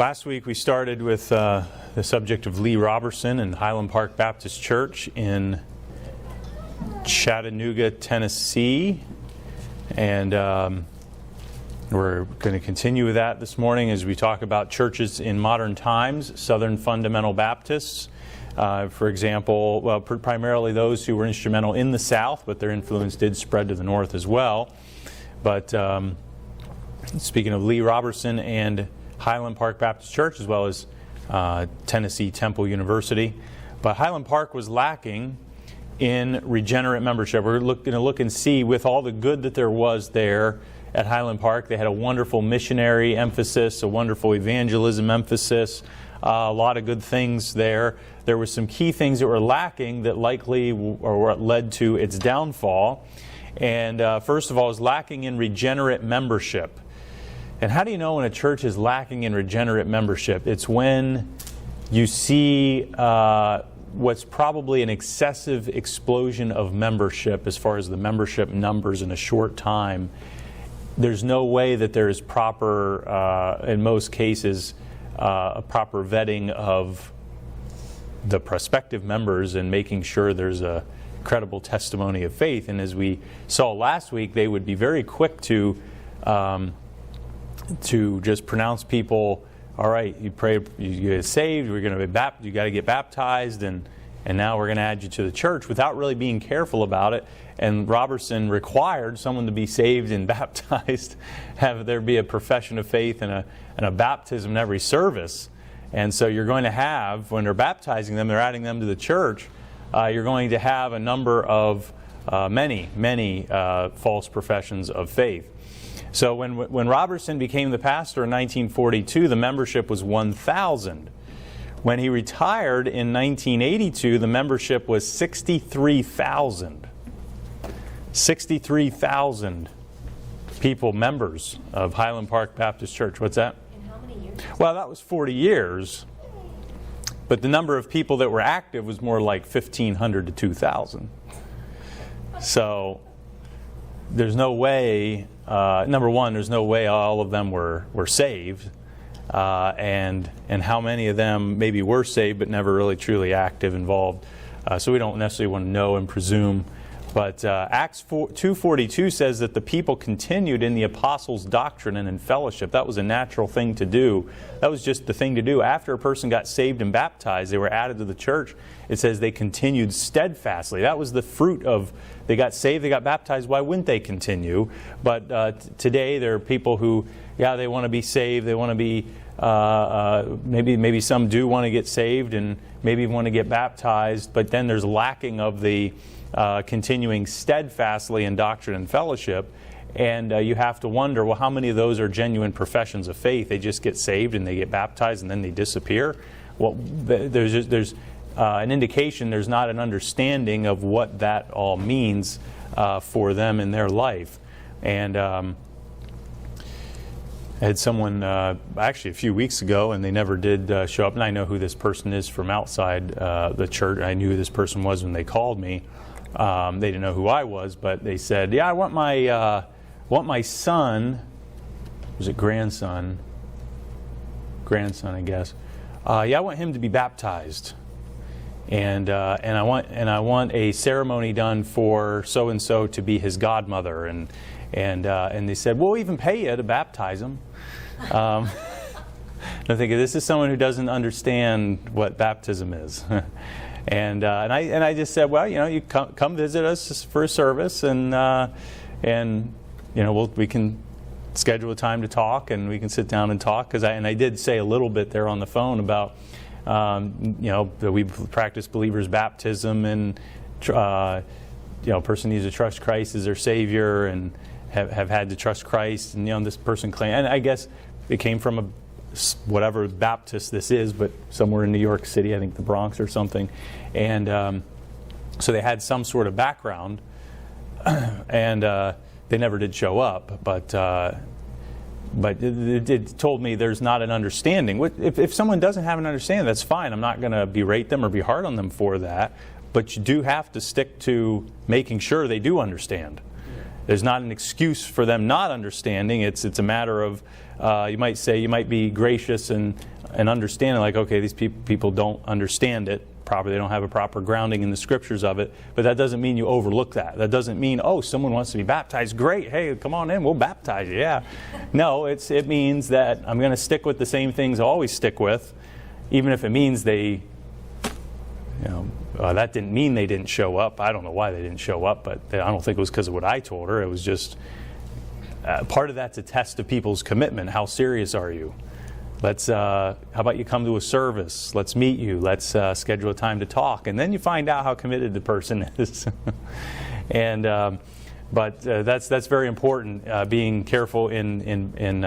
Last week we started with the subject of Lee Robertson and Highland Park Baptist Church in Chattanooga, Tennessee. And we're going to continue with that this morning as we talk about churches in modern times, Southern Fundamental Baptists. For example, well, primarily those who were instrumental in the South, but their influence did spread to the North as well. But speaking of Lee Robertson and Highland Park Baptist Church, as well as Tennessee Temple University. But Highland Park was lacking in regenerate membership. We're going to look and see, with all the good that there was there at Highland Park, they had a wonderful missionary emphasis, a wonderful evangelism emphasis, a lot of good things there. There were some key things that were lacking that likely or what led to its downfall. And first of all, is lacking in regenerate membership. And how do you know when a church is lacking in regenerate membership? It's when you see what's probably an excessive explosion of membership as far as the membership numbers in a short time. There's no way that there is proper, in most cases, a proper vetting of the prospective members and making sure there's a credible testimony of faith. And as we saw last week, they would be very quick to just pronounce people, all right, you pray, you get saved, we're going to be baptized, you got to get baptized, and now we're going to add you to the church, without really being careful about it. And Robertson required someone to be saved and baptized, have there be a profession of faith and a baptism in every service. And so you're going to have, when they're baptizing them, they're adding them to the church, you're going to have a number of many false professions of faith. So when Robertson became the pastor in 1942, the membership was 1,000. When he retired in 1982, the membership was 63,000. 63,000 people, members of Highland Park Baptist Church. What's that? In how many years? Well, that was 40 years. But the number of people that were active was more like 1,500 to 2,000. So there's no way, number one, there's no way all of them were saved. And how many of them maybe were saved but never really truly active, involved. So we don't necessarily want to know and presume. But Acts 2:42 says that the people continued in the apostles' doctrine and in fellowship. That was a natural thing to do. That was just the thing to do. After a person got saved and baptized, they were added to the church. It says they continued steadfastly. That was the fruit of, they got saved, they got baptized. Why wouldn't they continue? But today there are people who, yeah, they want to be saved. They want to be, maybe some do want to get saved and maybe want to get baptized. But then there's lacking of the continuing steadfastly in doctrine and fellowship, and you have to wonder, well, how many of those are genuine professions of faith? They just get saved and they get baptized and then they disappear. Well, there's an indication there's not an understanding of what that all means for them in their life. And I had someone actually a few weeks ago, and they never did show up, and I know who this person is from outside the church. I knew who this person was when they called me. They didn't know who I was, but they said, yeah, I want my son, was it grandson, I guess. Yeah, I want him to be baptized. And I want a ceremony done for so and so to be his godmother, and they said, we'll even pay you to baptize him. I'm thinking, this is someone who doesn't understand what baptism is. And I just said, well, you come visit us for a service, and we can schedule a time to talk, and we can sit down and talk. I did say a little bit there on the phone about that we practice believers' baptism, and a person needs to trust Christ as their Savior, and have had to trust Christ, and this person claimed, and I guess it came from whatever Baptist this is, but somewhere in New York City, I think the Bronx or something, and so they had some sort of background, and they never did show up, but it told me there's not an understanding. If someone doesn't have an understanding, that's fine. I'm not going to berate them or be hard on them for that, but you do have to stick to making sure they do understand. There's not an excuse for them not understanding. It's a matter of, you might be gracious and understanding, like, okay, these people don't understand it properly. They don't have a proper grounding in the scriptures of it. But that doesn't mean you overlook that. That doesn't mean, oh, someone wants to be baptized. Great. Hey, come on in. We'll baptize you. Yeah. No, it means that I'm going to stick with the same things I always stick with, even if it means they, that didn't mean they didn't show up. I don't know why they didn't show up, but I don't think it was because of what I told her. It was just part of that's a test of people's commitment. How serious are you? How about you come to a service? Let's meet you. Let's schedule a time to talk, and then you find out how committed the person is. And but that's very important. Being careful in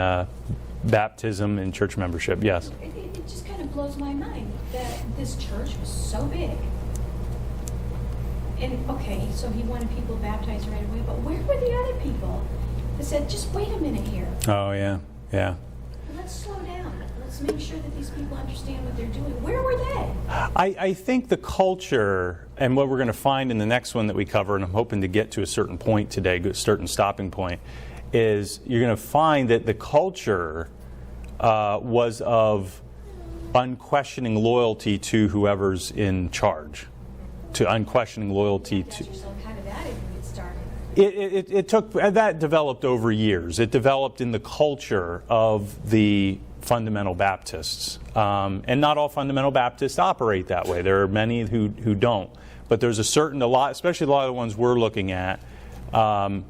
baptism and church membership. Yes. It just kind of blows my mind that this church was so big. And okay, so he wanted people baptized right away, but where were the other people that said, just wait a minute here? Oh, yeah. Let's slow down. Let's make sure that these people understand what they're doing. Where were they? I think the culture, and what we're going to find in the next one that we cover, and I'm hoping to get to a certain point today, a certain stopping point, is you're going to find that the culture was of unquestioning loyalty to whoever's in charge, to unquestioning loyalty to. Some kind of attitude it started. It took, that developed over years. It developed in the culture of the fundamental Baptists, and not all fundamental Baptists operate that way. There are many who don't, but there's a lot, especially a lot of the ones we're looking at from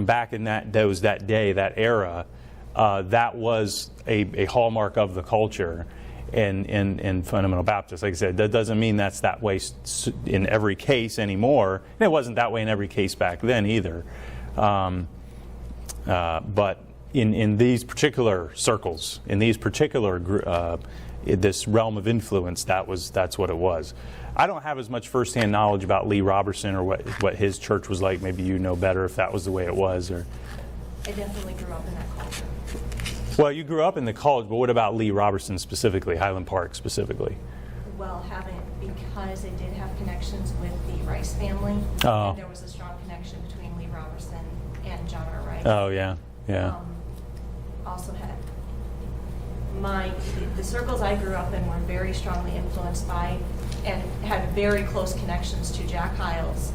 back in that era. That was a hallmark of the culture in fundamental Baptists. Like I said, that doesn't mean that's that way in every case anymore. And it wasn't that way in every case back then either. But in these particular circles, in these particular in this realm of influence, that's what it was. I don't have as much firsthand knowledge about Lee Robertson or what his church was like. Maybe you know better if that was the way it was. Or I definitely grew up in that culture. Well, you grew up in the college, but what about Lee Robertson specifically, Highland Park specifically? Well, because they did have connections with the Rice family. Oh. And there was a strong connection between Lee Robertson and John R. Rice. Oh, yeah. Also had the circles I grew up in were very strongly influenced by and had very close connections to Jack Hyles,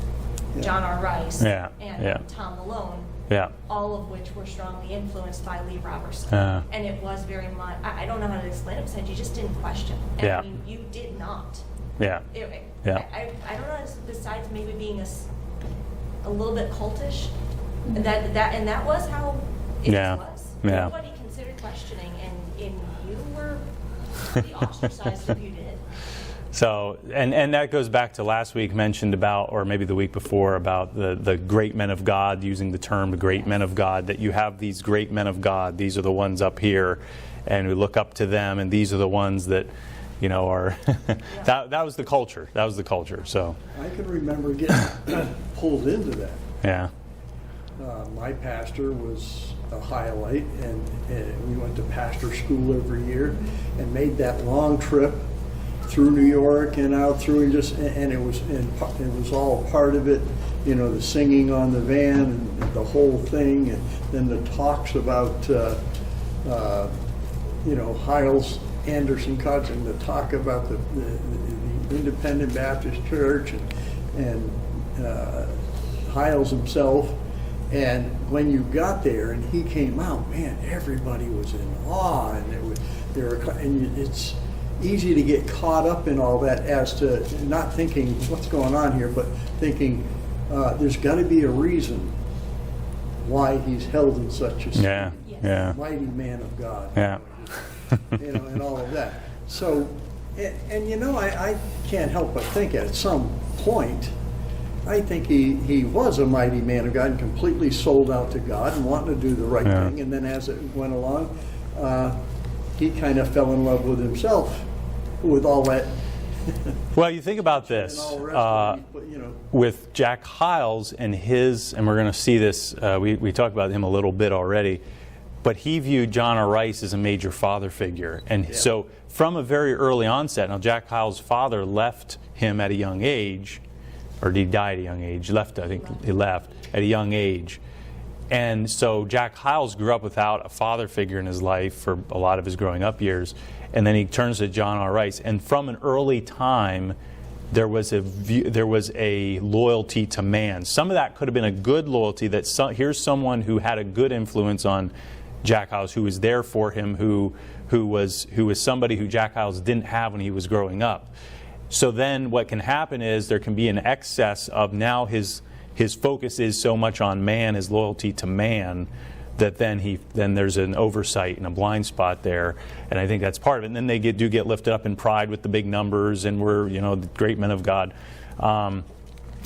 John R. Rice, and Tom Malone. Yeah. All of which were strongly influenced by Lee Robertson. And it was very much, I don't know how to explain it, besides you just didn't question. And I mean, you did not. Yeah. I don't know, besides maybe being a little bit cultish, that was how it was. Yeah. Nobody considered questioning, and you were pretty ostracized if you did. So, and that goes back to last week mentioned about, or maybe the week before, about the great men of God, using the term the great men of God, that you have these great men of God. These are the ones up here, and we look up to them, and these are the ones that, are, that was the culture. That was the culture, so. I can remember getting pulled into that. Yeah. My pastor was a Highlight, and we went to pastor school every year and made that long trip through New York and out through, and it was all part of it, the singing on the van and the whole thing, and then the talks about Hyles Anderson cuts, and the talk about the Independent Baptist Church and Hyles himself. And when you got there and he came out, man, everybody was in awe, and it's easy to get caught up in all that, as to not thinking what's going on here, but thinking there's got to be a reason why he's held in such esteem. Mighty man of God. Yeah. And all of that. So, and I can't help but think at some point, I think he was a mighty man of God and completely sold out to God and wanting to do the right thing. And then as it went along, he kind of fell in love with himself with all that. Well, you think about this with Jack Hyles and we're going to see this, we talked about him a little bit already, but he viewed John R. Rice as a major father figure. And so from a very early onset, now Jack Hyles' father left him at a young age, or he died at a young age, he left at a young age. And so Jack Hyles grew up without a father figure in his life for a lot of his growing up years. And then he turns to John R. Rice. And from an early time, there was a loyalty to man. Some of that could have been a good loyalty, that here's someone who had a good influence on Jack Hyles, who was there for him, who was somebody who Jack Hyles didn't have when he was growing up. So then what can happen is there can be an excess of now his focus is so much on man, his loyalty to man, that then there's an oversight and a blind spot there, and I think that's part of it. And then they do get lifted up in pride with the big numbers, and we're the great men of God.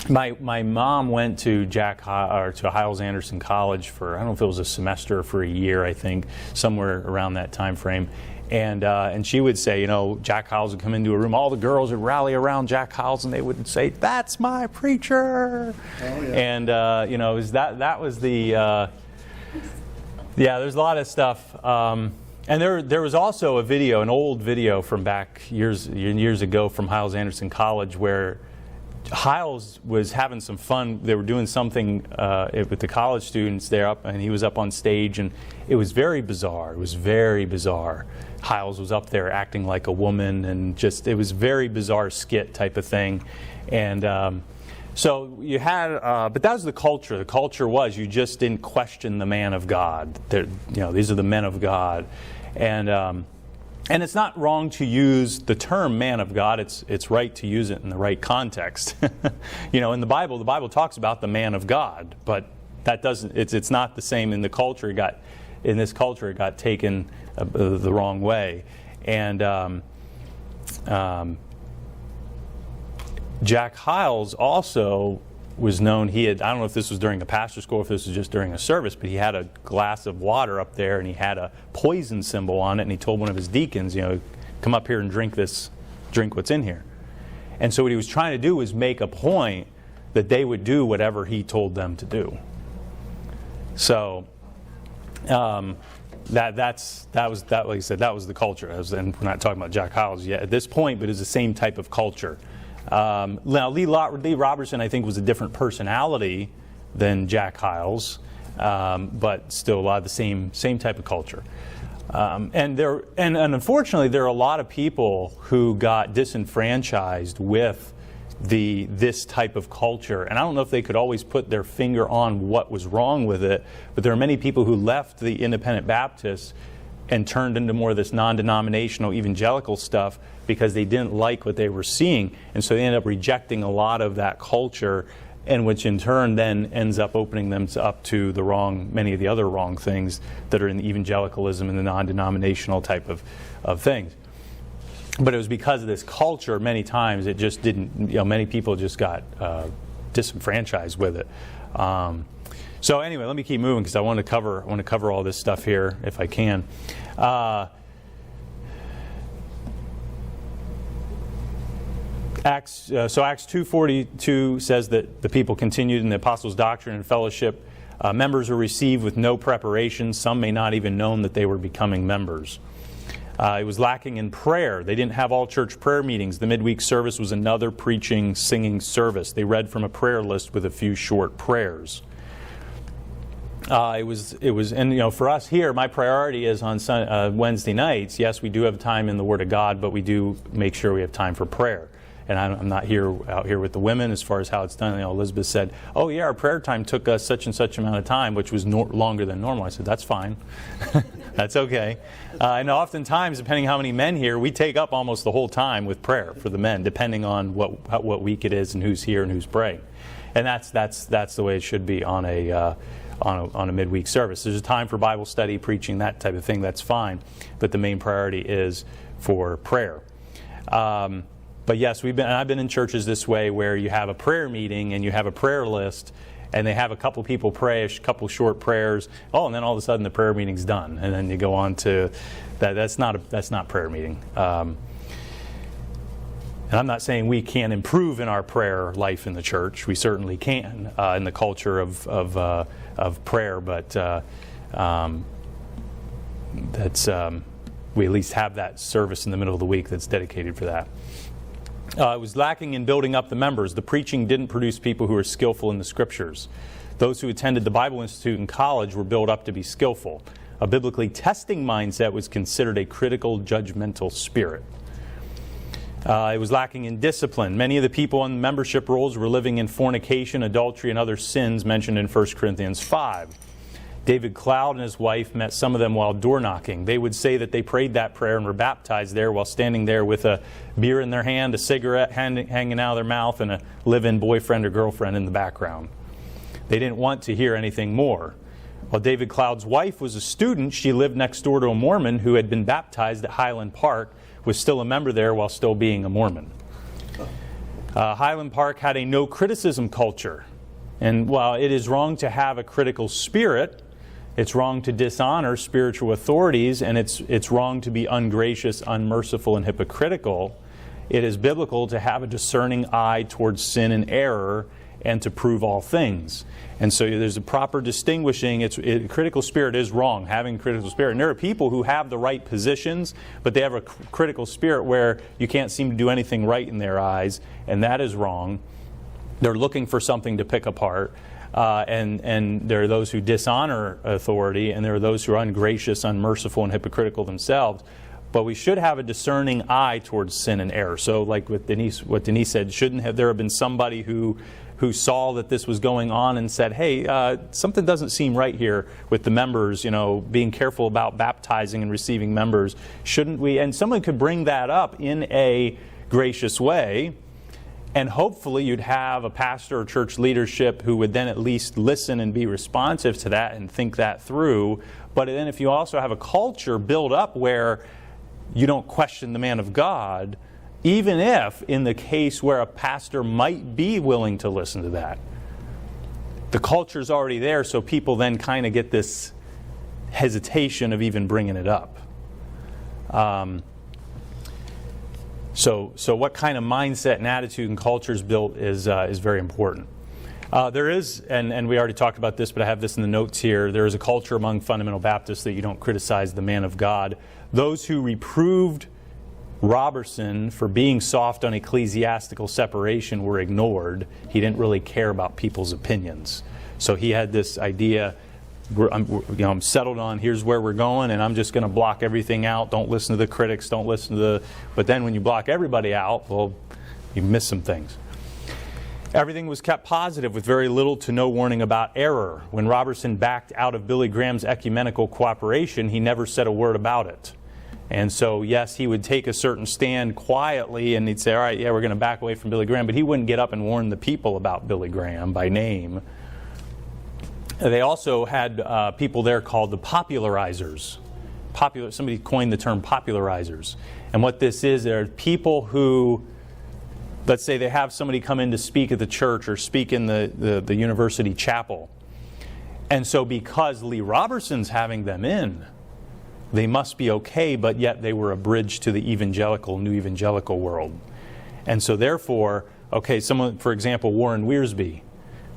My mom went to to Hyles Anderson College for, I don't know if it was a semester or for a year, I think, somewhere around that time frame. And she would say, Jack Hyles would come into a room, all the girls would rally around Jack Hyles, and they would say, "That's my preacher." Oh, yeah. And that was the there's a lot of stuff. And there was also an old video from back years ago from Hyles Anderson College, where Hyles was having some fun. They were doing something with the college students there, and he was up on stage, and it was very bizarre. It was very bizarre. Hyles was up there acting like a woman, and it was very bizarre skit type of thing. And so you had, but that was the culture. The culture was you just didn't question the man of God. These are the men of God, and it's not wrong to use the term man of God. It's right to use it in the right context. In the Bible talks about the man of God, but that doesn't. It's not the same in the culture. In this culture, it got taken the wrong way, and Jack Hyles also was known. I don't know if this was during a pastor school, or if this was just during a service, but he had a glass of water up there, and he had a poison symbol on it, and he told one of his deacons, come up here and drink what's in here. And so what he was trying to do was make a point that they would do whatever he told them to do. So like I said, that was the culture. And we're not talking about Jack Hyles yet at this point, but it's the same type of culture. Now, Lee Robertson, I think, was a different personality than Jack Hyles, but still a lot of the same type of culture. And unfortunately, there are a lot of people who got disenfranchised with this type of culture. And I don't know if they could always put their finger on what was wrong with it, but there are many people who left the Independent Baptists and turned into more of this non-denominational evangelical stuff because they didn't like what they were seeing. And so they ended up rejecting a lot of that culture, and which in turn then ends up opening them up to many of the other wrong things that are in the evangelicalism and the non-denominational type of things. But it was because of this culture, many times it just didn't, many people just got disenfranchised with it. So anyway, let me keep moving because I want to cover all this stuff here if I can. Acts 2:42 says that the people continued in the apostles' doctrine and fellowship. Members were received with no preparation. Some may not even known that they were becoming members. It was lacking in prayer. They didn't have all church prayer meetings. The midweek service was another preaching, singing service. They read from a prayer list with a few short prayers. It was, and for us here, my priority is on Wednesday nights. Yes, we do have time in the Word of God, but we do make sure we have time for prayer. And I'm not out here with the women as far as how it's done. Elizabeth said, "Oh yeah, our prayer time took us such and such amount of time, which was longer than normal." I said, "That's fine, that's okay." And oftentimes, depending how many men here, we take up almost the whole time with prayer for the men, depending on what week it is and who's here and who's praying. And that's the way it should be on a midweek service. There's a time for Bible study, preaching, that type of thing. That's fine, but the main priority is for prayer. But yes, I've been in churches this way where you have a prayer meeting and you have a prayer list, and they have a couple people pray a couple short prayers. And then all of a sudden the prayer meeting's done, and then you go on to that. That's not prayer meeting. And I'm not saying we can't improve in our prayer life in the church. We certainly can in the culture of prayer, but we at least have that service in the middle of the week that's dedicated for that. It was lacking in building up the members. The preaching didn't produce people who were skillful in the Scriptures. Those who attended the Bible Institute in college were built up to be skillful. A biblically testing mindset was considered a critical, judgmental spirit. It was lacking in discipline. Many of the people on membership rolls were living in fornication, adultery, and other sins mentioned in 1 Corinthians 5. David Cloud and his wife met some of them while door knocking. They would say that they prayed that prayer and were baptized there while standing there with a beer in their hand, a cigarette hanging out of their mouth, and a live-in boyfriend or girlfriend in the background. They didn't want to hear anything more. While David Cloud's wife was a student, she lived next door to a Mormon who had been baptized at Highland Park, was still a member there while still being a Mormon. Highland Park had a no criticism culture. And while it is wrong to have a critical spirit, it's wrong to dishonor spiritual authorities, and it's wrong to be ungracious, unmerciful, and hypocritical, it is biblical to have a discerning eye towards sin and error and to prove all things. And so there's a proper distinguishing. Critical spirit is wrong, having critical spirit. And there are people who have the right positions, but they have a critical spirit where you can't seem to do anything right in their eyes, and that is wrong. They're looking for something to pick apart. And there are those who dishonor authority, and there are those who are ungracious, unmerciful, and hypocritical themselves. But we should have a discerning eye towards sin and error. So like what Denise said, there have been somebody who saw that this was going on and said, hey, something doesn't seem right here with the members, being careful about baptizing and receiving members. Shouldn't we? And someone could bring that up in a gracious way, and hopefully you'd have a pastor or church leadership who would then at least listen and be responsive to that and think that through. But then if you also have a culture built up where you don't question the man of God, even if in the case where a pastor might be willing to listen to that, the culture's already there, so people then kind of get this hesitation of even bringing it up. So what kind of mindset and attitude and culture is built is very important. There is, and we already talked about this, but I have this in the notes here, there is a culture among fundamental Baptists that you don't criticize the man of God. Those who reproved Robertson for being soft on ecclesiastical separation were ignored. He didn't really care about people's opinions. So he had this idea, I'm settled on here's where we're going, and I'm just going to block everything out. Don't listen to the critics, don't listen to the... But then when you block everybody out, well, you miss some things. Everything was kept positive with very little to no warning about error. When Robertson backed out of Billy Graham's ecumenical cooperation, he never said a word about it. And so, yes, he would take a certain stand quietly, and he'd say, all right, yeah, we're going to back away from Billy Graham, but he wouldn't get up and warn the people about Billy Graham by name. They also had people there called the Popularizers. Somebody coined the term Popularizers. And what this is, there are people who, let's say they have somebody come in to speak at the church or speak in the university chapel. And so because Lee Robertson's having them in, they must be okay, but yet they were a bridge to the new evangelical world. And so therefore, okay, someone, for example, Warren Wiersbe.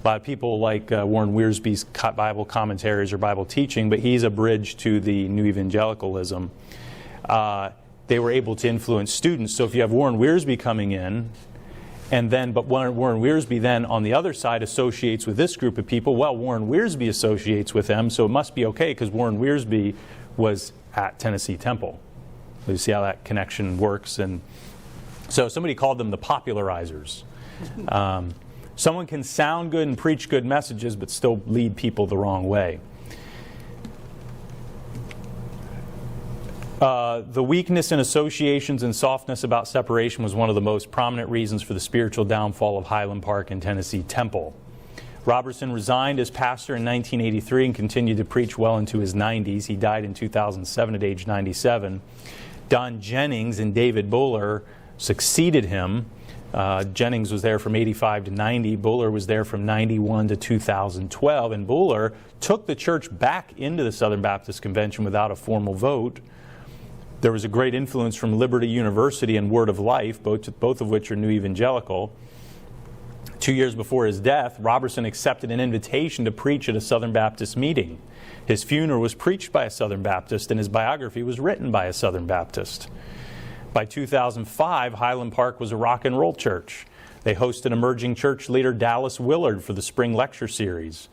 A lot of people like Warren Wiersbe's Bible commentaries or Bible teaching, but he's a bridge to the new evangelicalism. They were able to influence students. So if you have Warren Wiersbe coming in, but Warren Wiersbe then on the other side associates with this group of people, well, Warren Wiersbe associates with them, so it must be okay because Warren Wiersbe was at Tennessee Temple. So you see how that connection works. And so somebody called them the Popularizers. Someone can sound good and preach good messages, but still lead people the wrong way. The weakness in associations and softness about separation was one of the most prominent reasons for the spiritual downfall of Highland Park and Tennessee Temple. Robertson resigned as pastor in 1983 and continued to preach well into his 90s. He died in 2007 at age 97. Don Jennings and David Buller succeeded him. Jennings was there from 85 to 90. Buller was there from 91 to 2012. And Buller took the church back into the Southern Baptist Convention without a formal vote. There was a great influence from Liberty University and Word of Life, both of which are New Evangelical. 2 years before his death, Robertson accepted an invitation to preach at a Southern Baptist meeting. His funeral was preached by a Southern Baptist, and his biography was written by a Southern Baptist. By 2005, Highland Park was a rock and roll church. They hosted emerging church leader Dallas Willard for the spring lecture series.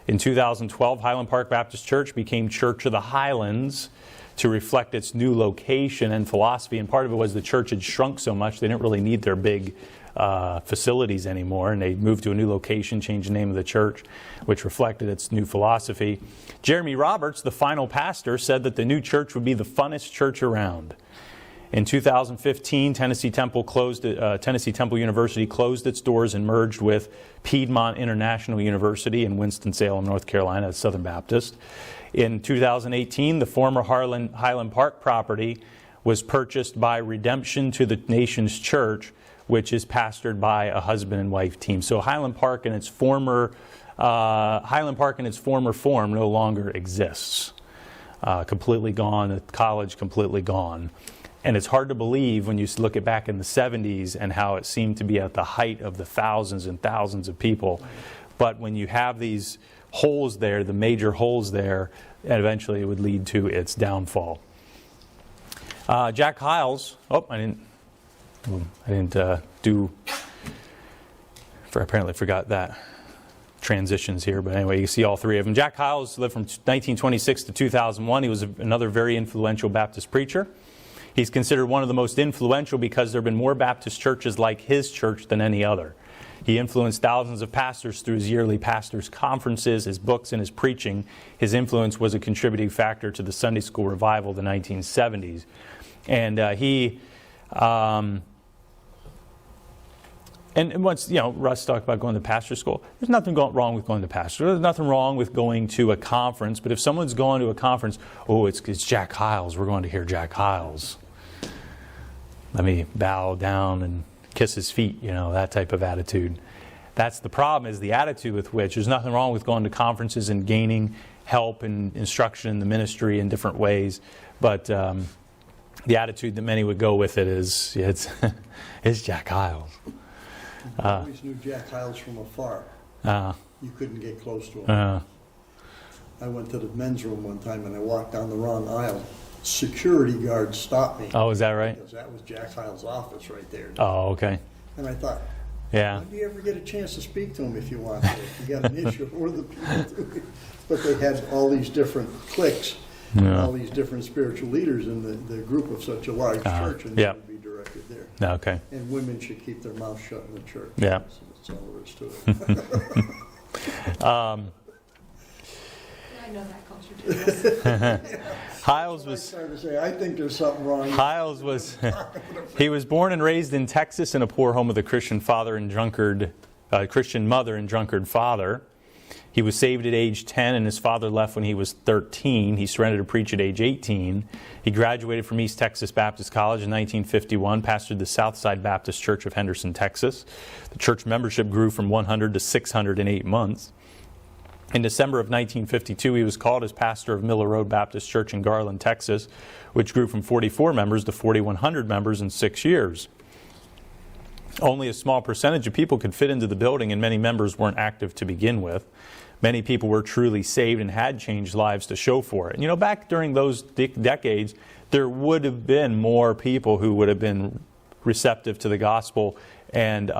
In 2012, Highland Park Baptist Church became Church of the Highlands to reflect its new location and philosophy. And part of it was the church had shrunk so much they didn't really need their big facilities anymore, and they moved to a new location, changed the name of the church, which reflected its new philosophy. Jeremy Roberts, the final pastor, said that the new church would be the funnest church around. In 2015, Tennessee Temple University closed its doors and merged with Piedmont International University in Winston-Salem, North Carolina, as Southern Baptist. In 2018, the former Highland Park property was purchased by Redemption to the Nations Church, which is pastored by a husband and wife team. So Highland Park in its former form no longer exists. Completely gone. The college completely gone. And it's hard to believe when you look at back in the 70s and how it seemed to be at the height of the thousands and thousands of people. But when you have these holes there, the major holes there, and eventually it would lead to its downfall. Jack Hyles. Oh, I apparently forgot that transitions here, but anyway, you see all three of them. Jack Hyles lived from 1926 to 2001. He was another very influential Baptist preacher. He's considered one of the most influential because there have been more Baptist churches like his church than any other. He influenced thousands of pastors through his yearly pastors' conferences, his books, and his preaching. His influence was a contributing factor to the Sunday school revival of the 1970s. And And once, Russ talked about going to pastor school. There's nothing wrong with going to pastor. There's nothing wrong with going to a conference. But if someone's going to a conference, it's Jack Hyles. We're going to hear Jack Hyles. Let me bow down and kiss his feet, that type of attitude. That's the problem, is the attitude with which there's nothing wrong with going to conferences and gaining help and instruction in the ministry in different ways. But the attitude that many would go with it is, it's Jack Hyles. I always knew Jack Hyles from afar. You couldn't get close to him. I went to the men's room one time and I walked down the wrong aisle. Security guard stopped me. Oh, is that right? Because that was Jack Hyles' office right there. Oh, okay. And I thought, yeah. when do you ever get a chance to speak to him if you want to? If you got an issue, or the people. But they had all these different cliques, all these different spiritual leaders in the group of such a large church, and they would be directed there. Okay. And women should keep their mouth shut in the church. Yeah. That's all there is to it. I know that culture too. Hyles was. I to say, I think there's something wrong. Hyles was. He was born and raised in Texas in a poor home with a Christian Christian mother and drunkard father. He was saved at age 10, and his father left when he was 13. He surrendered to preach at age 18. He graduated from East Texas Baptist College in 1951, pastored the Southside Baptist Church of Henderson, Texas. The church membership grew from 100 to 600 in 8 months. In December of 1952, he was called as pastor of Miller Road Baptist Church in Garland, Texas, which grew from 44 members to 4,100 members in 6 years. Only a small percentage of people could fit into the building, and many members weren't active to begin with. Many people were truly saved and had changed lives to show for it. Back during those decades, there would have been more people who would have been receptive to the gospel, and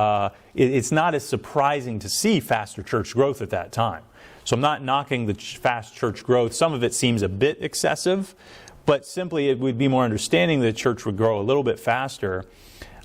it's not as surprising to see faster church growth at that time. So I'm not knocking the fast church growth. Some of it seems a bit excessive, but simply it would be more understanding that the church would grow a little bit faster.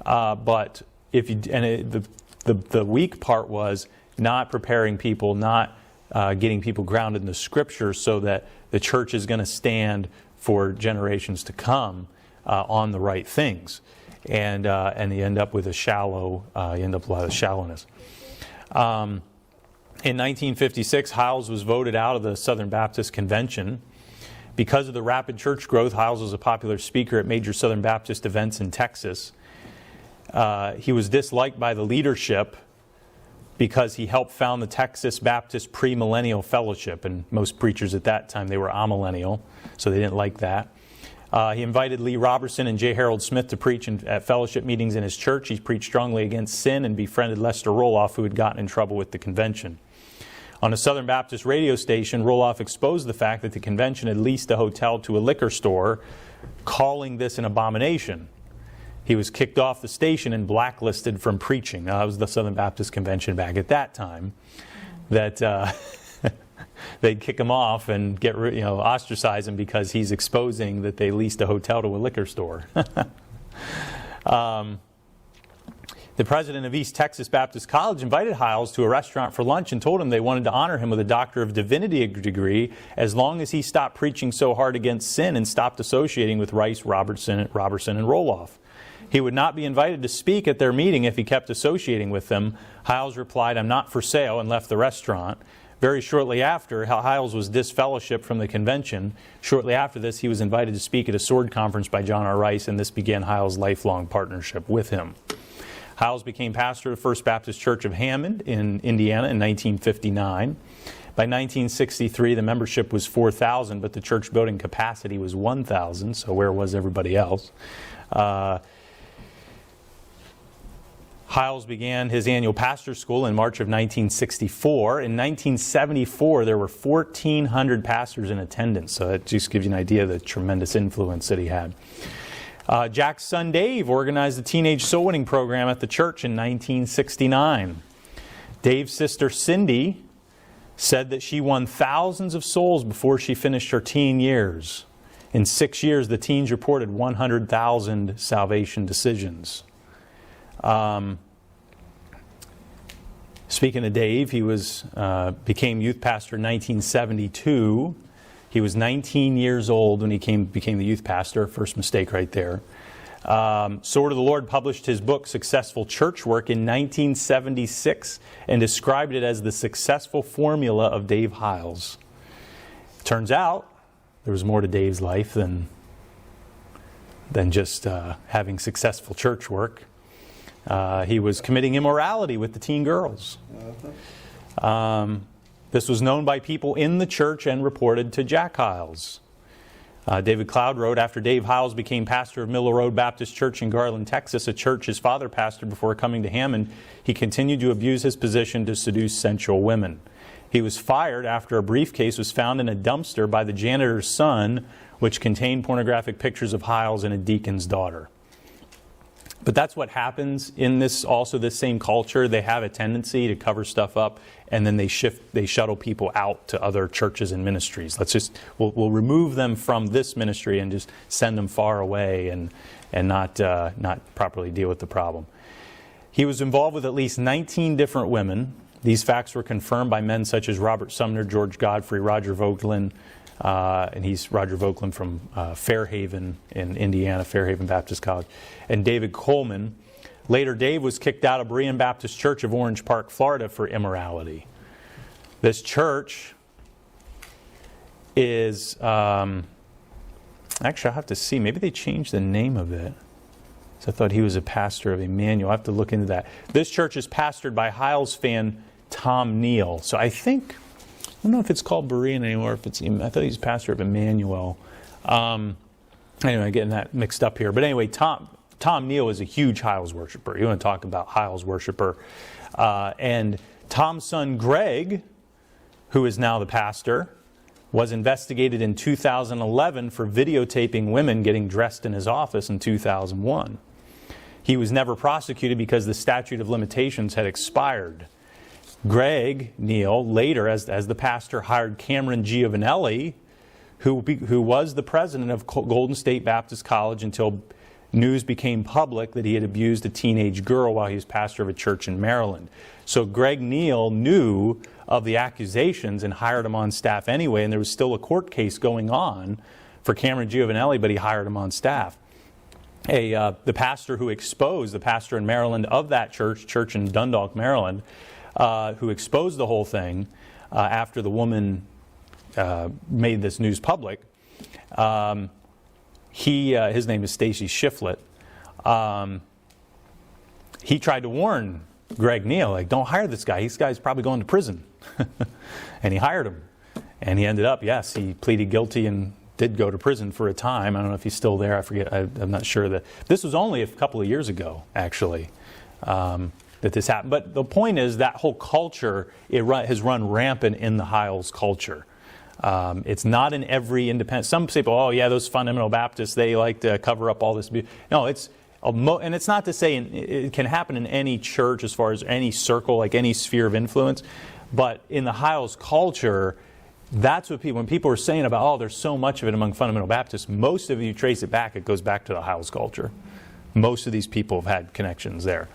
But the weak part was not preparing people, not getting people grounded in the Scripture, so that the church is going to stand for generations to come on the right things, and you end up with a lot of shallowness. In 1956, Hyles was voted out of the Southern Baptist Convention. Because of the rapid church growth, Hyles was a popular speaker at major Southern Baptist events in Texas. He was disliked by the leadership because he helped found the Texas Baptist Premillennial Fellowship, and most preachers at that time, they were amillennial, so they didn't like that. He invited Lee Robertson and J. Harold Smith to preach at fellowship meetings in his church. He preached strongly against sin and befriended Lester Roloff, who had gotten in trouble with the convention. On a Southern Baptist radio station, Roloff exposed the fact that the convention had leased a hotel to a liquor store, calling this an abomination. he was kicked off the station and blacklisted from preaching. Now, that was the Southern Baptist Convention back at that time, that they'd kick him off and ostracize him because he's exposing that they leased a hotel to a liquor store. The president of East Texas Baptist College invited Hyles to a restaurant for lunch and told him they wanted to honor him with a Doctor of Divinity degree as long as he stopped preaching so hard against sin and stopped associating with Rice, Robertson, and Roloff. He would not be invited to speak at their meeting if he kept associating with them. Hyles replied, "I'm not for sale," and left the restaurant. Very shortly after, Hyles was disfellowshipped from the convention. Shortly after this, he was invited to speak at a sword conference by John R. Rice, and this began Hyles' lifelong partnership with him. Hyles became pastor of the First Baptist Church of Hammond in Indiana in 1959. By 1963, the membership was 4,000, but the church building capacity was 1,000, so where was everybody else? Hyles began his annual pastor school in March of 1964. In 1974, there were 1,400 pastors in attendance, so that just gives you an idea of the tremendous influence that he had. Jack's son Dave organized the teenage soul winning program at the church in 1969. Dave's sister Cindy said that she won thousands of souls before she finished her teen years. In 6 years, the teens reported 100,000 salvation decisions. Speaking of Dave, he became youth pastor in 1972. He was 19 years old when he became the youth pastor. First mistake right there. Sword of the Lord published his book, Successful Church Work, in 1976 and described it as the successful formula of Dave Hyles. Turns out there was more to Dave's life than just having successful church work. He was committing immorality with the teen girls. This was known by people in the church and reported to Jack Hyles. David Cloud wrote, after Dave Hyles became pastor of Miller Road Baptist Church in Garland, Texas, a church his father pastored before coming to Hammond, he continued to abuse his position to seduce sensual women. He was fired after a briefcase was found in a dumpster by the janitor's son, which contained pornographic pictures of Hyles and a deacon's daughter. But that's what happens in this same culture. They have a tendency to cover stuff up, and then they shuttle people out to other churches and ministries. We'll remove them from this ministry and just send them far away and not properly deal with the problem. He was involved with at least 19 different women. These facts were confirmed by men such as Robert Sumner, George Godfrey, Roger Vogelin, and he's Roger Vogelin from Fairhaven in Indiana, Fairhaven Baptist College, and David Coleman. Later, Dave was kicked out of Berean Baptist Church of Orange Park, Florida for immorality. This church is, actually I'll have to see, maybe they changed the name of it. So I thought he was a pastor of Emmanuel. I'll have to look into that. This church is pastored by Hyles fan Tom Neal. So I don't know if it's called Berean anymore. I thought he's pastor of Emmanuel. Anyway, getting that mixed up here. But anyway, Tom Neal is a huge Hyles worshiper. You want to talk about Hyles worshiper. And Tom's son Greg, who is now the pastor, was investigated in 2011 for videotaping women getting dressed in his office in 2001. He was never prosecuted because the statute of limitations had expired. Greg Neal, later as the pastor, hired Cameron Giovanelli, who was the president of Golden State Baptist College until news became public that he had abused a teenage girl while he was pastor of a church in Maryland. So Greg Neal knew of the accusations and hired him on staff anyway, and there was still a court case going on for Cameron Giovanelli, but he hired him on staff. The pastor who exposed, the pastor in Maryland of that church in Dundalk, Maryland, who exposed the whole thing after the woman made this news public. His name is Stacy Shiflett. He tried to warn Greg Neal, like, don't hire this guy. This guy's probably going to prison. And he hired him. And he ended up, yes, he pleaded guilty and did go to prison for a time. I don't know if he's still there. I forget. I'm not sure. This was only a couple of years ago, actually. That this happened. But the point is that whole culture has run rampant in the Heils culture. It's not in every independent. Some people, oh yeah, those fundamental Baptists, they like to cover up all this. No, and it's not to say it can happen in any church as far as any circle, like any sphere of influence, but in the Hyles culture, that's what when people are saying about, oh, there's so much of it among fundamental Baptists, most of you trace it back, it goes back to the Hyles culture. Most of these people have had connections there.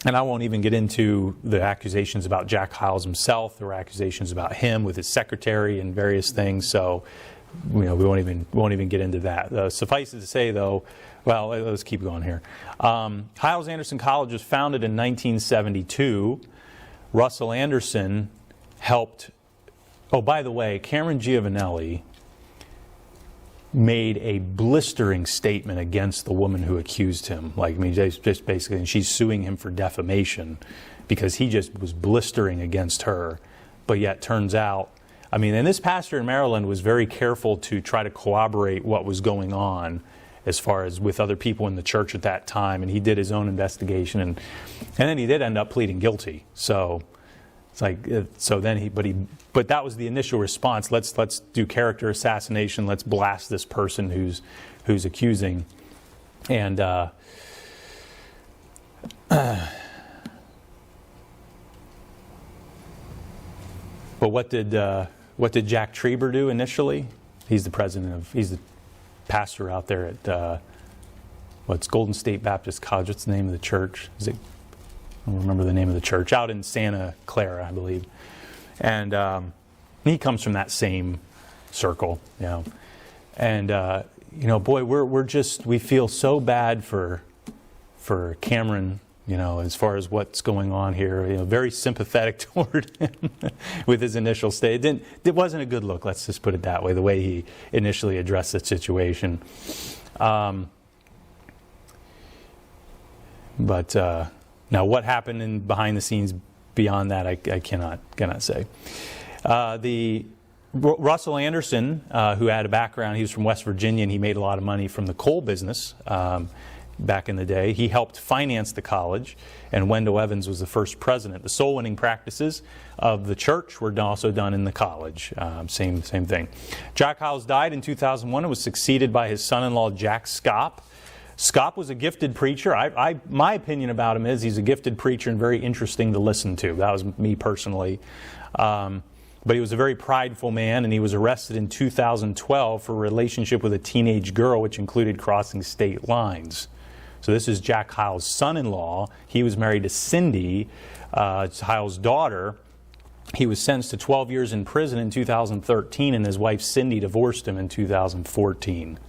And I won't even get into the accusations about Jack Hyles himself. There were accusations about him with his secretary and various things. So, we won't even get into that. Suffice it to say, though, well, let's keep going here. Hyles Anderson College was founded in 1972. Russell Anderson helped. Oh, by the way, Cameron Giovanelli made a blistering statement against the woman who accused him. Just basically, and she's suing him for defamation because he just was blistering against her. But yet, turns out, and this pastor in Maryland was very careful to try to corroborate what was going on as far as with other people in the church at that time, and he did his own investigation, and then he did end up pleading guilty. So it's but that was the initial response. Let's do character assassination. Let's blast this person who's accusing, and but what did Jack Treber do initially? He's the pastor out there at what's Golden State Baptist College. What's the name of the church? I don't remember the name of the church, out in Santa Clara, I believe. And he comes from that same circle, And boy, we feel so bad for Cameron, as far as what's going on here. Very sympathetic toward him with his initial statement. It wasn't a good look. Let's just put it that way. The way he initially addressed the situation. But now, what happened behind the scenes beyond that, I cannot say. Russell Anderson, who had a background, he was from West Virginia, and he made a lot of money from the coal business back in the day. He helped finance the college, and Wendell Evans was the first president. The soul-winning practices of the church were also done in the college. Same thing. Jack Hyles died in 2001 and was succeeded by his son-in-law, Jack Scop. Scop was a gifted preacher. My opinion about him is he's a gifted preacher and very interesting to listen to. That was me personally. But he was a very prideful man, and he was arrested in 2012 for a relationship with a teenage girl, which included crossing state lines. So this is Jack Hyles' son-in-law. He was married to Cindy, Hyles' daughter. He was sentenced to 12 years in prison in 2013, and his wife Cindy divorced him in 2014.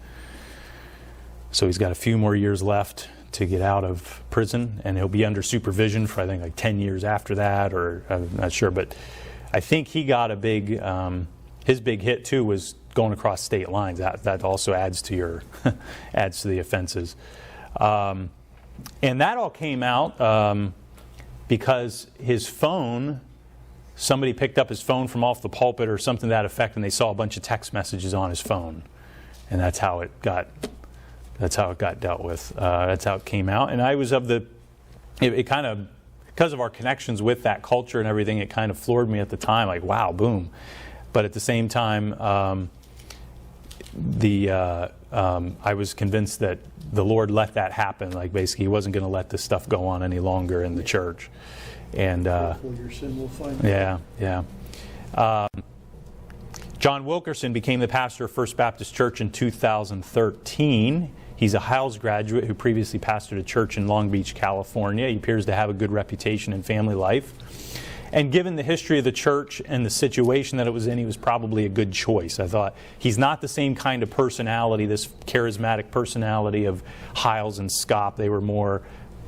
So he's got a few more years left to get out of prison, and he'll be under supervision for, I think, like 10 years after that, or I'm not sure. But I think he got a big, his big hit too was going across state lines. That also adds to adds to the offenses. And that all came out because his phone, somebody picked up his phone from off the pulpit or something to that effect, and they saw a bunch of text messages on his phone, and that's how it got dealt with. That's how it came out. And I was it kind of, because of our connections with that culture and everything, it kind of floored me at the time, like, wow, boom. But at the same time, I was convinced that the Lord let that happen. Like, basically, He wasn't going to let this stuff go on any longer in the church. And your sin will find yeah. John Wilkerson became the pastor of First Baptist Church in 2013. He's a Hyles graduate who previously pastored a church in Long Beach, California. He appears to have a good reputation in family life. And given the history of the church and the situation that it was in, he was probably a good choice. I thought he's not the same kind of personality, this charismatic personality of Hyles and Scop. They were more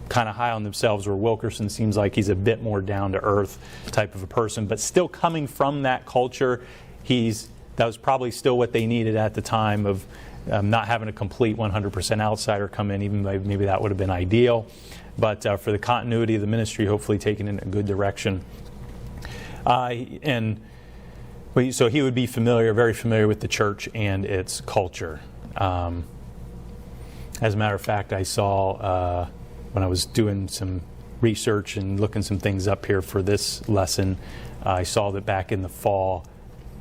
kind of high on themselves, where Wilkerson seems like he's a bit more down-to-earth type of a person. But still coming from that culture, that was probably still what they needed at the time of not having a complete 100% outsider come in. Even maybe that would have been ideal. But for the continuity of the ministry, hopefully taken in a good direction. So he would be very familiar with the church and its culture. As a matter of fact, I saw, when I was doing some research and looking some things up here for this lesson, I saw that back in the fall,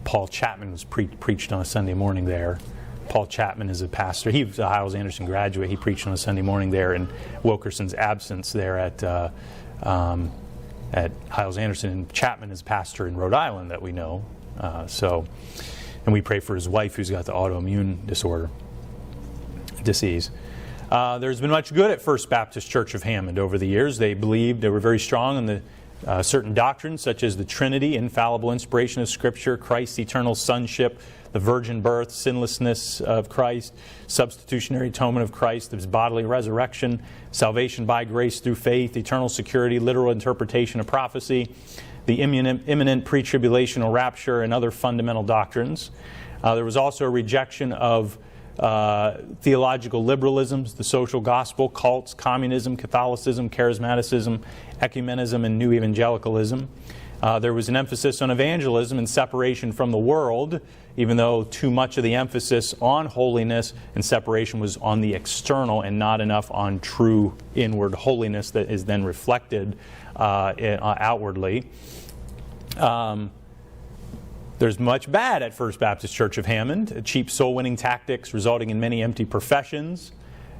Paul Chapman was preached on a Sunday morning there. Paul Chapman is a pastor. He was a Hyles Anderson graduate. He preached on a Sunday morning there in Wilkerson's absence there at Hyles Anderson. And Chapman is pastor in Rhode Island that we know. And we pray for his wife who's got the autoimmune disease. There's been much good at First Baptist Church of Hammond over the years. They were very strong in the certain doctrines such as the Trinity, infallible inspiration of Scripture, Christ's eternal sonship, the virgin birth, sinlessness of Christ, substitutionary atonement of Christ, His bodily resurrection, salvation by grace through faith, eternal security, literal interpretation of prophecy, the imminent pre-tribulational rapture, and other fundamental doctrines. There was also a rejection of theological liberalisms, the social gospel, cults, communism, Catholicism, charismaticism, ecumenism, and new evangelicalism. There was an emphasis on evangelism and separation from the world, even though too much of the emphasis on holiness and separation was on the external and not enough on true inward holiness that is then reflected outwardly. There's much bad at First Baptist Church of Hammond. Cheap soul-winning tactics resulting in many empty professions,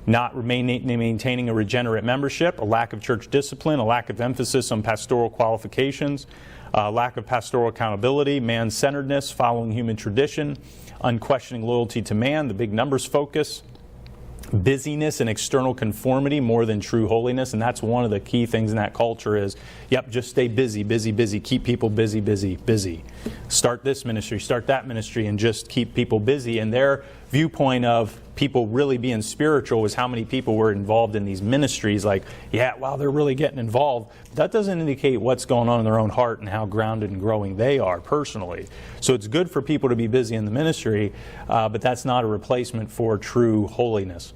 not maintaining a regenerate membership, a lack of church discipline, a lack of emphasis on pastoral qualifications, lack of pastoral accountability, man-centeredness, following human tradition, unquestioning loyalty to man, the big numbers focus, busyness and external conformity more than true holiness. And that's one of the key things in that culture is, yep, just stay busy, busy, busy. Keep people busy, busy, busy. Start this ministry, start that ministry, and just keep people busy. And their viewpoint of people really being spiritual was how many people were involved in these ministries. Like, yeah, wow, they're really getting involved. That doesn't indicate what's going on in their own heart and how grounded and growing they are personally. So it's good for people to be busy in the ministry, but that's not a replacement for true holiness.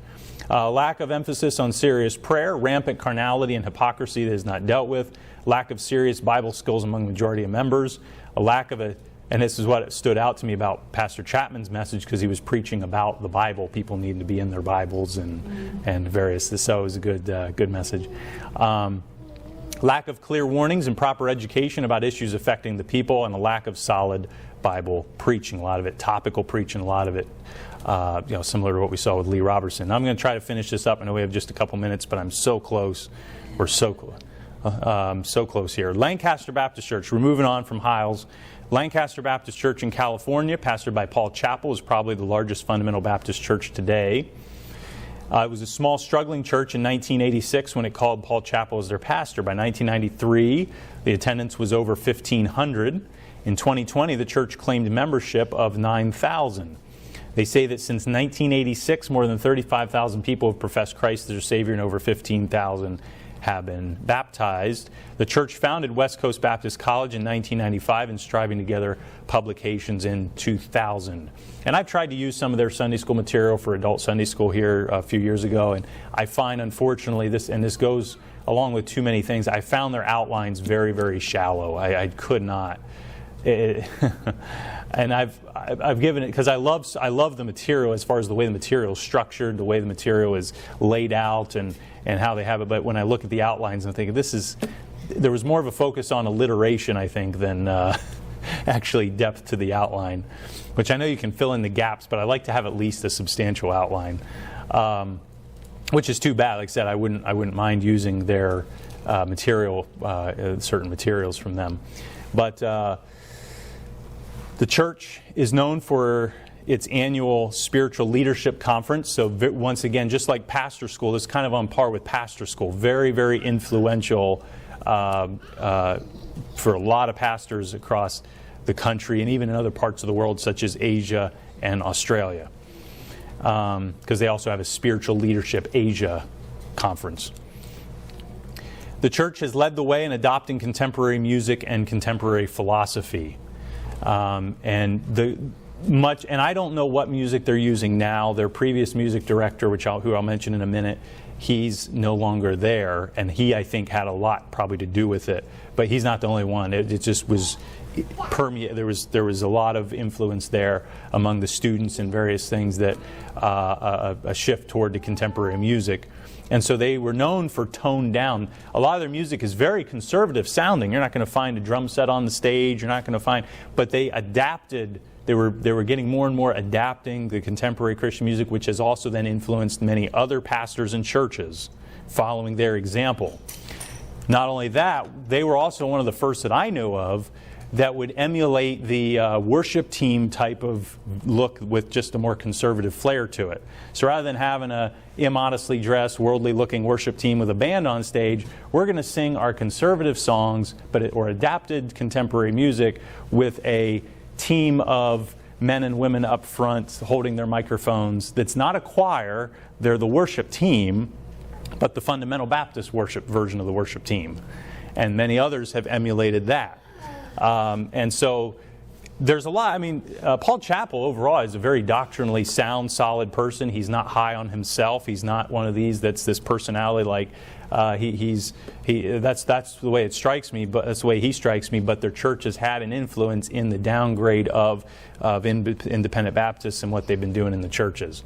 Lack of emphasis on serious prayer, rampant carnality and hypocrisy that is not dealt with, lack of serious Bible skills among the majority of members, a lack of and this is what stood out to me about Pastor Chapman's message, because he was preaching about the Bible. People need to be in their Bibles and various. So it was a good message. Lack of clear warnings and proper education about issues affecting the people, and a lack of solid Bible preaching. A lot of it topical preaching, a lot of it similar to what we saw with Lee Robertson. I'm going to try to finish this up. I know we have just a couple minutes, but I'm so close. We're so close here. Lancaster Baptist Church. We're moving on from Hiles. Lancaster Baptist Church in California, pastored by Paul Chappell, is probably the largest fundamental Baptist church today. It was a small, struggling church in 1986 when it called Paul Chappell as their pastor. By 1993, the attendance was over 1,500. In 2020, the church claimed membership of 9,000. They say that since 1986, more than 35,000 people have professed Christ as their Savior, and over 15,000 have been baptized. The church founded West Coast Baptist College in 1995 and Striving Together publications in 2000. And I've tried to use some of their Sunday school material for adult Sunday school here a few years ago, and I find, unfortunately, this goes along with too many things, I found their outlines very, very shallow. I could not. And I've given it because I love the material as far as the way the material is structured, the way the material is laid out, and how they have it. But when I look at the outlines, I'm thinking there was more of a focus on alliteration, I think, than actually depth to the outline. Which I know you can fill in the gaps, but I like to have at least a substantial outline, which is too bad. Like I said, I wouldn't mind using their material, certain materials from them, but. The church is known for its annual spiritual leadership conference. So once again, just like pastor school, this is kind of on par with pastor school. Very, very influential for a lot of pastors across the country and even in other parts of the world, such as Asia and Australia. Because they also have a spiritual leadership Asia conference. The church has led the way in adopting contemporary music and contemporary philosophy. And I don't know what music they're using now. Their previous music director, who I'll mention in a minute, he's no longer there, and he, I think, had a lot probably to do with it. But he's not the only one. It just was permeate. There was a lot of influence there among the students and various things that a shift toward the contemporary music. And so they were known for toned down. A lot of their music is very conservative sounding. You're not going to find a drum set on the stage. You're not going to find, but they They were getting more and more adapting the contemporary Christian music, which has also then influenced many other pastors and churches, following their example. Not only that, they were also one of the first that I know of that would emulate the worship team type of look with just a more conservative flair to it. So rather than having a immodestly dressed, worldly looking worship team with a band on stage, we're going to sing our conservative songs or adapted contemporary music with a team of men and women up front holding their microphones. That's not a choir, they're the worship team, but the Fundamental Baptist worship version of the worship team. And many others have emulated that. And so there's a lot. I mean, Paul Chappell overall is a very doctrinally sound, solid person. He's not high on himself. He's not one of these that's this personality like that's the way it strikes me. But that's the way he strikes me. But their church has had an influence in the downgrade of independent Baptists and what they've been doing in the churches.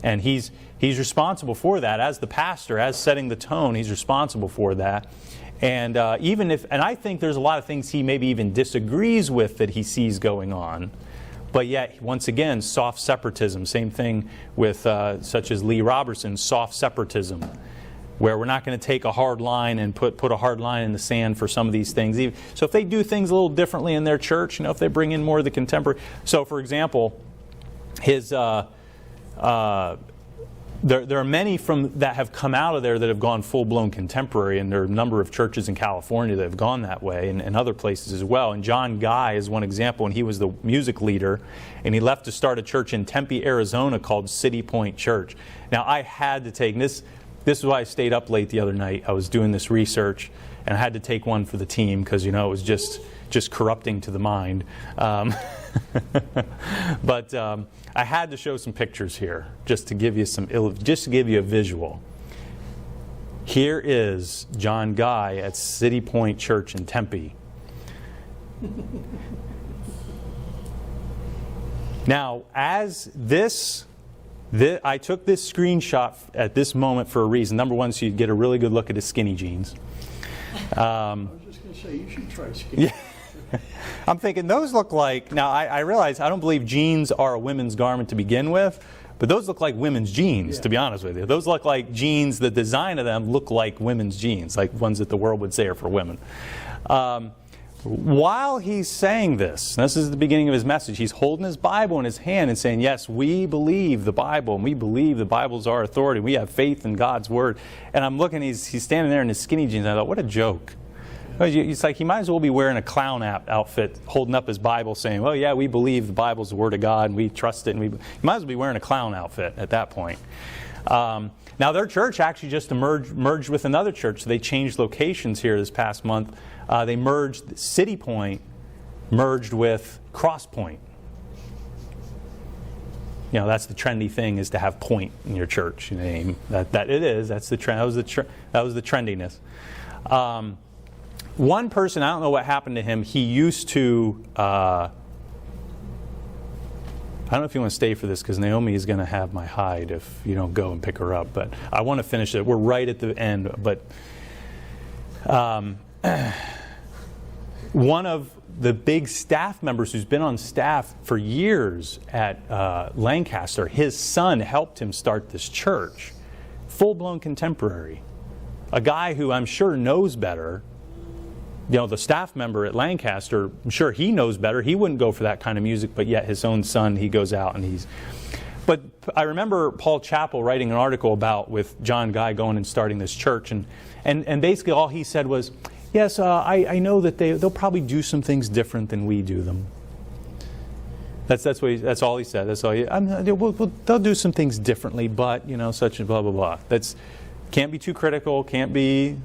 And he's responsible for that as the pastor, as setting the tone. He's responsible for that. And and I think there's a lot of things he maybe even disagrees with that he sees going on. But yet, once again, soft separatism. Same thing with such as Lee Robertson, soft separatism, where we're not going to take a hard line and put a hard line in the sand for some of these things. So if they do things a little differently in their church, if they bring in more of the contemporary. So, for example, his there are many that have come out of there that have gone full-blown contemporary, and there are a number of churches in California that have gone that way, and other places as well. And John Guy is one example, and he was the music leader, and he left to start a church in Tempe, Arizona called City Point Church. Now, I had to take this. This is why I stayed up late the other night. I was doing this research, and I had to take one for the team because it was just corrupting to the mind. But I had to show some pictures here just to give you a visual. Here is John Guy at City Point Church in Tempe. Now, as I took this screenshot at this moment for a reason. Number one, so you'd get a really good look at his skinny jeans. I was just going to say, you should try skinny. Yeah. I'm thinking those look like, now I realize I don't believe jeans are a women's garment to begin with, but those look like women's jeans, to be honest with you. Those look like jeans, the design of them look like women's jeans, like ones that the world would say are for women. While he's saying this, and this is the beginning of his message, he's holding his Bible in his hand and saying, yes, we believe the Bible, and we believe the Bible's our authority. We have faith in God's Word. And I'm looking, he's standing there in his skinny jeans, and I thought, what a joke. It's like he might as well be wearing a clown outfit, holding up his Bible saying, well, yeah, we believe the Bible's the Word of God, and we trust it. And he might as well be wearing a clown outfit at that point. Now, their church actually just merged with another church. So they changed locations here this past month. They merged City Point, merged with Cross Point. That's the trendy thing, is to have point in your church name. That it is. That's the trend. That was the trendiness. One person, I don't know what happened to him. He used to. I don't know if you want to stay for this because Naomi is going to have my hide if you don't go and pick her up. But I want to finish it. We're right at the end. But one of the big staff members who's been on staff for years at Lancaster, his son helped him start this church. Full-blown contemporary. A guy who I'm sure knows better. The staff member at Lancaster, I'm sure he knows better. He wouldn't go for that kind of music, but yet his own son, he goes out and he's... But I remember Paul Chappell writing an article with John Guy going and starting this church, and basically all he said was, yes, I know that they'll probably do some things different than we do them. That's all he said. That's all. They'll do some things differently, but such and blah blah blah. Can't be too critical. Can't be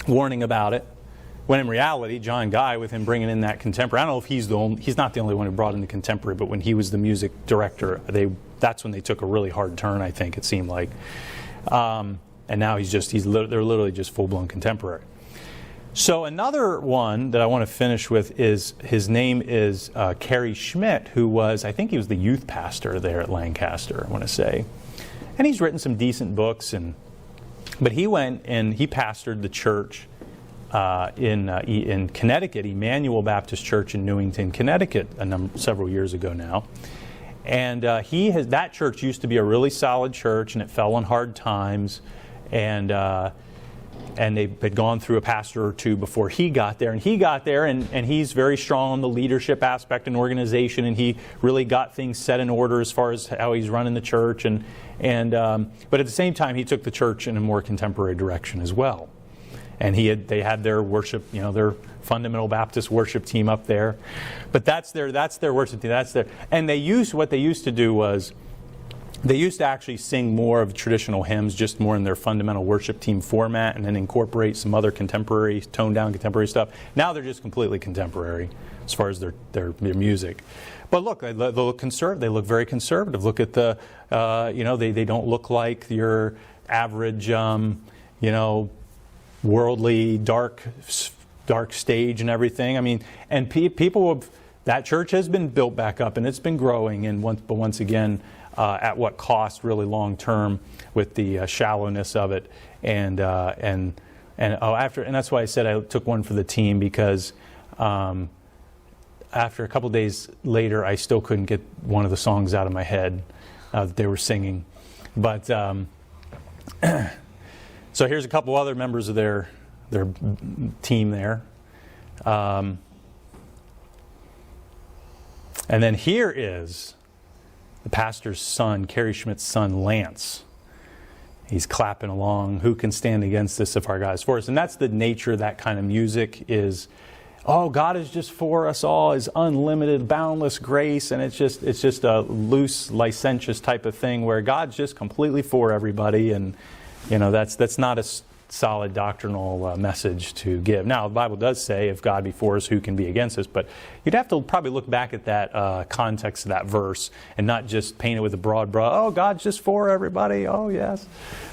warning about it. When in reality, John Guy, with him bringing in that contemporary, I don't know if he's not the only one who brought in the contemporary, but when he was the music director, that's when they took a really hard turn, I think it seemed like. And now they're literally just full-blown contemporary. So another one that I want to finish with is, his name is Kerry Schmidt, I think he was the youth pastor there at Lancaster, I want to say. And he's written some decent books, but he went and he pastored the church in Connecticut, Emmanuel Baptist Church in Newington, Connecticut, several years ago now. And that church used to be a really solid church, and it fell on hard times. And they had gone through a pastor or two before he got there. And he got there, and he's very strong on the leadership aspect and organization, and he really got things set in order as far as how he's running the church. But at the same time, he took the church in a more contemporary direction as well. And they had their worship, their fundamental Baptist worship team up there. But that's their worship team. And what they used to do was, they used to actually sing more of traditional hymns, just more in their fundamental worship team format, and then incorporate some other contemporary, toned-down contemporary stuff. Now they're just completely contemporary as far as their music. But look, they look conservative. They look very conservative. Look at the, they don't look like your average, worldly, dark stage and everything. I mean, and that church has been built back up, and it's been growing. But once again, at what cost, really long term, with the shallowness of it, and that's why I said I took one for the team, because after a couple days later, I still couldn't get one of the songs out of my head that they were singing. But so here's a couple other members of their team there. And then here is the pastor's son, Kerry Schmidt's son, Lance. He's clapping along. Who can stand against this if our God is for us? And that's the nature of that kind of music is, God is just for us all, is unlimited, boundless grace, and it's just a loose, licentious type of thing where God's just completely for everybody, and that's not a solid doctrinal message to give. Now, the Bible does say, if God be for us, who can be against us? But you'd have to probably look back at that context of that verse and not just paint it with a broad brush. God's just for everybody. Oh, yes.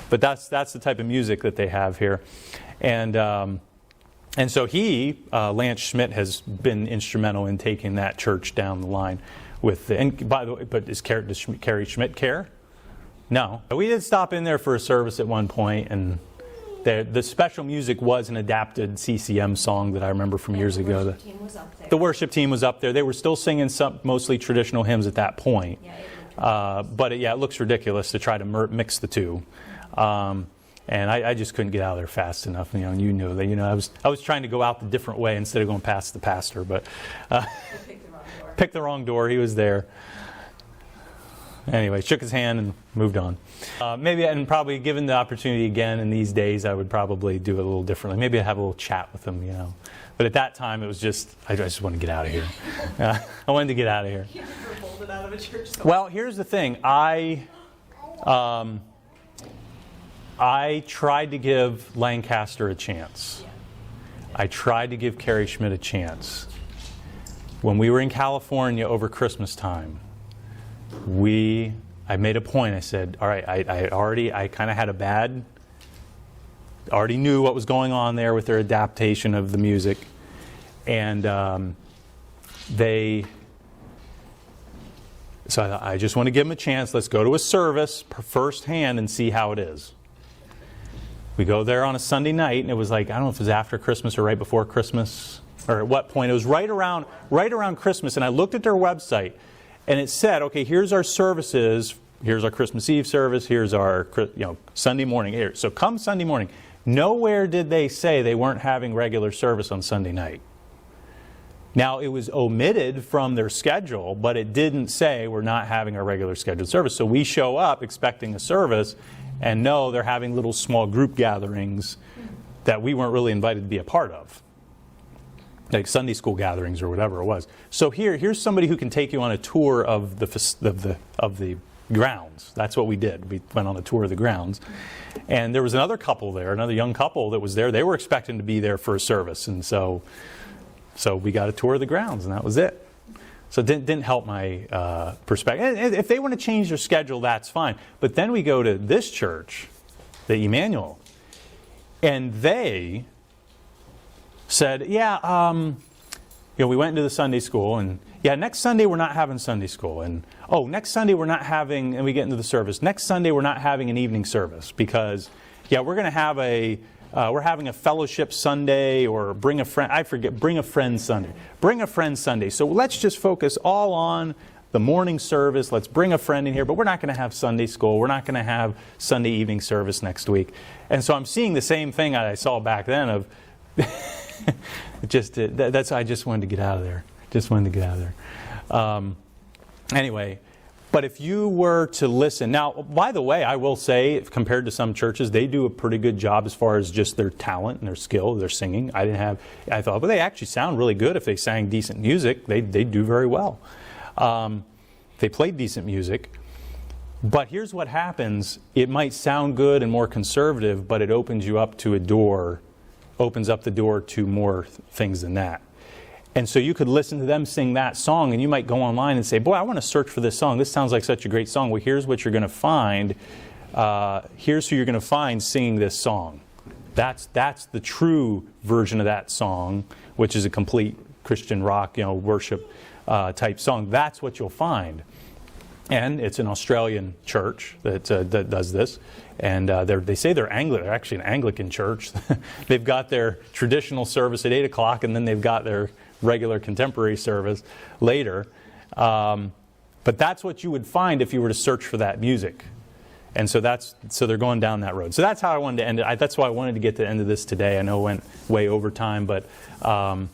But that's the type of music that they have here. And so Lance Schmidt, has been instrumental in taking that church down the line. And by the way, but does Kerry Schmidt care? No. We did stop in there for a service at one point, and the special music was an adapted CCM song that I remember from years ago. The worship team was up there. The worship team was up there. They were still singing some mostly traditional hymns at that point. But it looks ridiculous to try to mix the two. And I just couldn't get out of there fast enough. You knew that. I was trying to go out the different way instead of going past the pastor. But picked the wrong door. He was there. Anyway, shook his hand and moved on. Maybe, and probably given the opportunity again in these days, I would probably do it a little differently. Maybe I'd have a little chat with him, But at that time, it was I just wanted to get out of here. I wanted to get out of here. You were bolted out of a church. Well, here's the thing. I tried to give Lancaster a chance. I tried to give Kerry Schmidt a chance. When we were in California over Christmas time, I made a point. I said, all right, I kind of had already knew what was going on there with their adaptation of the music. And so I just want to give them a chance. Let's go to a service firsthand and see how it is. We go there on a Sunday night, and it was like, I don't know if it was after Christmas or right before Christmas, or at what point. It was right around Christmas, and I looked at their website, and it said, okay, here's our services. Here's our Christmas Eve service. Here's our Sunday morning here. So come Sunday morning. Nowhere did they say they weren't having regular service on Sunday night. Now, it was omitted from their schedule, but it didn't say we're not having our regular scheduled service. So we show up expecting a service, and no, they're having little small group gatherings that we weren't really invited to be a part of, like Sunday school gatherings or whatever it was. So here's somebody who can take you on a tour of the grounds. That's what we did. We went on a tour of the grounds, and there was another couple there, another young couple that was there. They were expecting to be there for a service, and so we got a tour of the grounds, and that was it. So it didn't help my perspective. And if they want to change their schedule, that's fine. But then we go to this church, the Emmanuel, and they said, we went into the Sunday school, and next Sunday we're not having Sunday school, and next Sunday we're not having, and we get into the service, next Sunday we're not having an evening service because, we're going to have a we're having a fellowship Sunday, or bring a friend. I forget. Bring a friend Sunday. Bring a friend Sunday. So let's just focus all on the morning service. Let's bring a friend in here, but we're not going to have Sunday school. We're not going to have Sunday evening service next week. And so I'm seeing the same thing I saw back then of I just wanted to get out of there. Just wanted to get out of there. Anyway, but if you were to listen, now, by the way, I will say, compared to some churches, they do a pretty good job as far as just their talent and their skill, their singing. I thought, well, they actually sound really good if they sang decent music. They do very well. They played decent music. But here's what happens. It might sound good and more conservative, but it opens you up to opens up the door to more things than that. And so you could listen to them sing that song, and you might go online and say, boy, I want to search for this song. This sounds like such a great song. Well, here's what you're going to find. Here's who you're going to find singing this song. That's the true version of that song, which is a complete Christian rock, worship type song. That's what you'll find. And it's an Australian church that does this. And they say they're Anglican. They're actually an Anglican church. They've got their traditional service at 8 o'clock, and then they've got their regular contemporary service later. But that's what you would find if you were to search for that music. And so they're going down that road. So that's how I wanted to end it. That's why I wanted to get to the end of this today. I know it went way over time, but I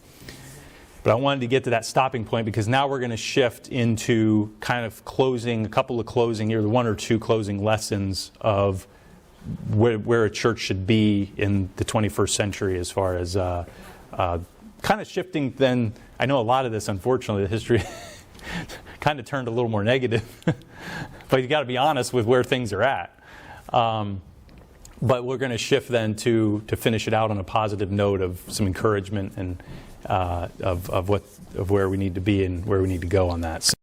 wanted to get to that stopping point, because now we're going to shift into kind of a couple of closing, either one or two closing lessons of where a church should be in the 21st century, as far as kind of shifting. Then I know a lot of this, unfortunately, the history kind of turned a little more negative, but you got to be honest with where things are at. But we're going to shift then to finish it out on a positive note of some encouragement and of where we need to be and where we need to go on that.